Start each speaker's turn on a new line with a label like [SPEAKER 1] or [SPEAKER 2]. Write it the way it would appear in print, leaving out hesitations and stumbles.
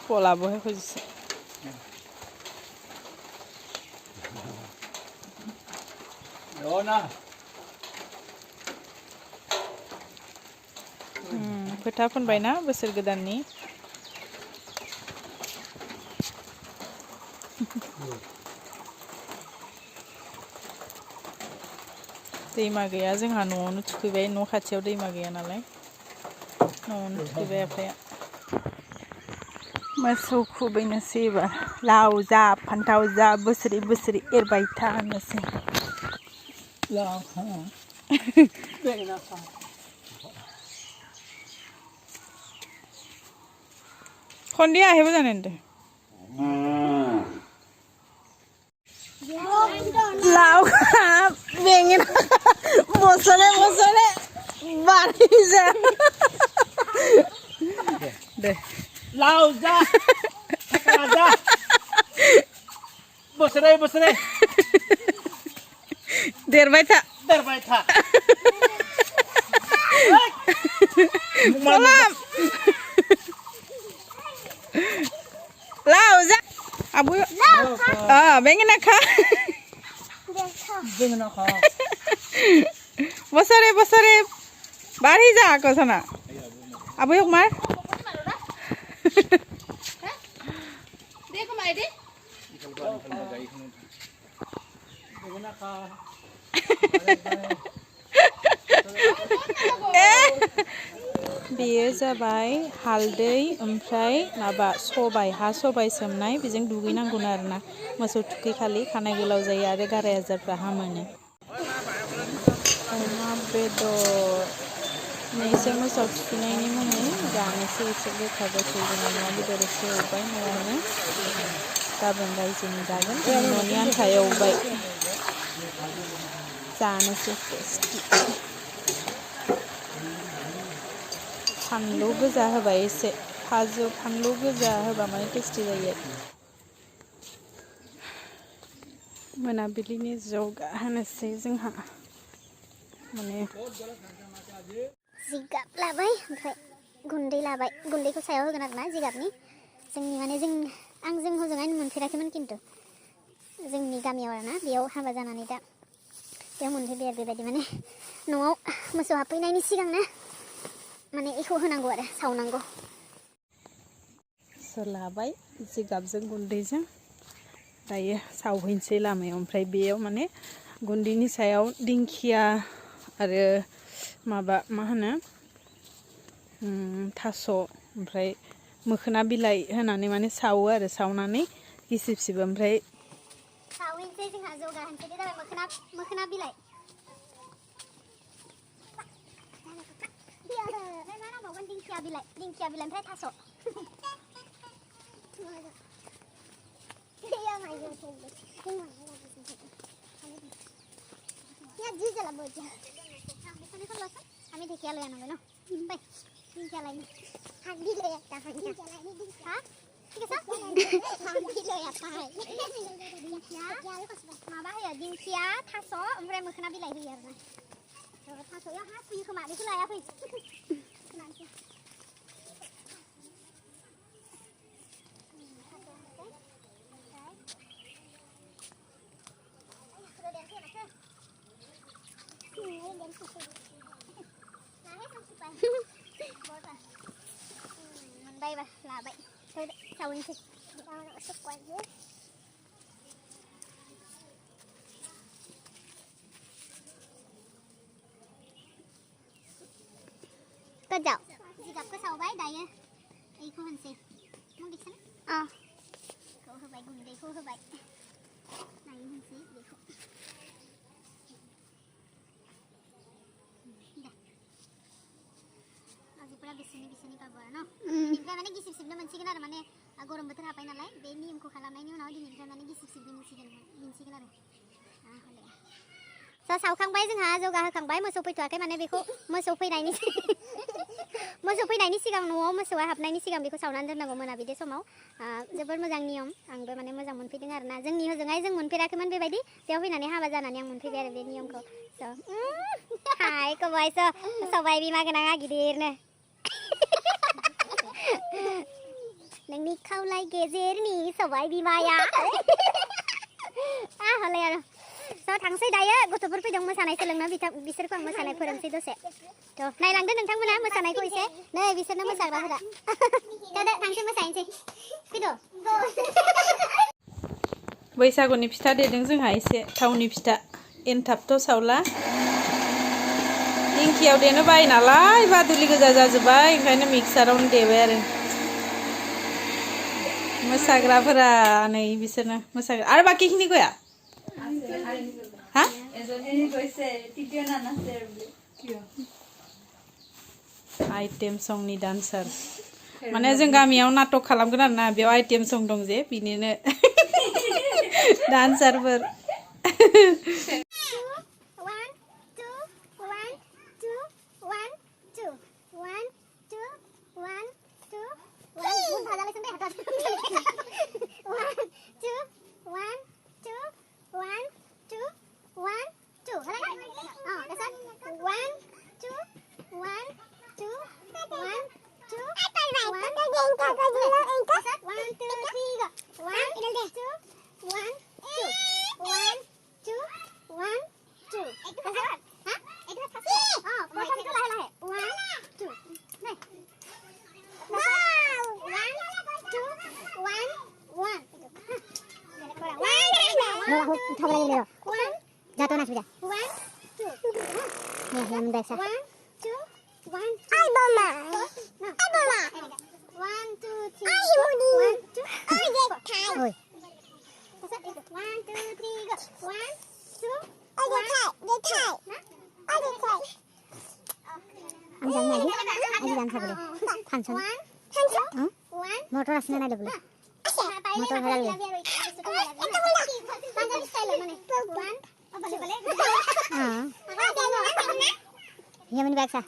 [SPEAKER 1] পলাবহে খুজিছে फोथा फोनबायना बोसोर गोदाननि दैमा गैया जोंहा न'आवनो थुखैबाय न' खाथियाव दैमा गैया नालाय न'आवनो थुखैबाय आफाया मोसौ खुबैनोसै एबार लाव जा फान्थाव जा बोसोरै बोसोरै एरबाय था होननोसै खन्दिया हेबो जाने दे लाव बेंगे बसरे बसरे बारी जा दे
[SPEAKER 2] लाव जा जा बसरे बसरे
[SPEAKER 1] देरबाय था सलाम लाव जा abu pengen nak bosore bari ja ke sana abu yuk mar dia kemana dia बेयो जाबाय हालदै ओमफ्राय माबा सबाय हा सबाय सोमनाय बेजों दुगैनांगौ आरोना मोसौ थुखैखालि खानाय गोलाव जायो आरो गाराय आजारफ्रा हामोनो अमा बेदर एसे मोसौ थुखैनायनि मुङै जानोसै एसे गोखा गोखै जों अमा बेदर एसे एवबाय न'आवनो गाबोन रायजोनि जागोन न'नि आन्था एवबाय जानोसै टेस्टि फानलु गोजा होबाय एसे फानलु गोजा होबा माने टेस्टि जायो मोनाबिलिनि जगा होनोसै जोंहा माने
[SPEAKER 3] जिगाब लाबाय ओमफ्राय गुन्दै लाबाय गुन्दैखौ सायाव होगोन आरोना जिगाबनि जोंनि माने आं जों हजोंहाय मोनफेराखैमोन खिन्थु जोंनि गामियाव आरोना बेयाव हाबा जानानै दा बेयाव मोनफैबाय आरो बेबायदि माने न'आव मोसौ हाबफैनायनि सिगांनो माने इखौ होनांगौ आरो सावनांगौ
[SPEAKER 1] लाबाय जिगाबजों गुन्दैजों दायो सावहैनोसै लामायाव ओमफ्राय बेयाव माने गुन्दैनि सायाव दिंखिया आरो माबा मा होनो थास' ओमफ्राय मोखोना बिलाइ होनानै माने सावो आरो सावनानै गिसिब सिबो ओमफ्राय
[SPEAKER 3] सावहैनोसै जोंहा जगा होनसै बे जाबाय मोखोना बिलाइ दिंखिया बिलाइ ओमफ्राय थास' আমি ঢেকিয়া লৈ আনোগৈ ন বাই ঢেকিয়া লাইনি শাক দি লৈ এটা হা ঠিক আছে শাক দি লৈ এটা माबा होयो दिंखिया थास' ओमफ्राय मोखोना बिलाइ होयो आरोना थास'याव हा सुयो खोमा बेखौ लायाखै मोनबायबा लाबाय सावनोसै गोजाव जिगाबखौ सावबाय दायो बेखौ होनसै मुलिखौ बेखौ होबाय गुन्दैखौ होबाय दायो होनसै बेखौ आजिफोरा बिसिनि पाबो आरो न बेनिफ्राय माने गिसिब सिबनो मोनसिगोन आरो माने गरम बोथोर हाबबाय नालाय बे नियमखौ खालामनायनि उनाव दिनैनिफ्राय माने गिसिब सिबनो मोनसिगोन आरो सावखांबाय जोंहा जगा होखांबाय मोसौ फैथ'वाखै माने बेखौ मोसौ फैनायनि सिगां न'आव मोसौआ हाबनायनि सिगां बेखौ सावनानै दोननांगौ मोनाबिलि समाव जोबोर मोजां नियम आंबो माने मोजां मोनफैदों आरोना जोंनि हजोंहाय जों मोनफेराखैमोन बेबायदि बेयाव फैनानै हाबा जानानै आं मोनफैबाय आरो बे नियमखौ हाय कबायस सबाय बिमा गोनाङा गिदिरनो नोंनि खावलाय गेजेरनि सबाय बिमाया हले आरो स' थांसै दायो गथ'फोर फैदों मोसानाय सोलोंनो बिसोरखौ आं मोसानाय फोरोंसै दसे थ' नायलांदो नोंथांमोना मोसानायखौ एसे नै बिसोरनो मोसाग्राफोरा दा थांसै मोसाहैनोसै फैद'
[SPEAKER 1] बैसागुनि फिथा देदों जोंहा एसे थावनि फिथा एनथाबथ' सावला दिंखियाव देनो बायो नालाय बादुलि गोजा जाजोब्बाय ओंखायनो मिक्सारावनो देबाय आरो मोसाग्राफोरा नै बिसोरनो मोसाग्रा आरो बाकिखिनि गया हा आइटेम संनि डान्सार माने जों गामियाव नाटक खालामगोन आरो ना बेयाव आइटेम सं दं जे बिनिनो डान्सारफोर
[SPEAKER 3] jatuh nas sudah. 1, 2. Nih yang biasa. 1, 2, 1. Ay bola. Ay bola. 1, 2, 3. Ay mudi. 1, 2. Oh ye thai. Oi. 1, 2, 3 go. 1, 2. Oh ye thai. Ye thai. Oh ye thai. Ang jangan lagi. Aji jangan boleh. Panson. Panson. Motor asli mana boleh. Motor halal ya. Panjang style mana? 1. Iya, ini baik sah.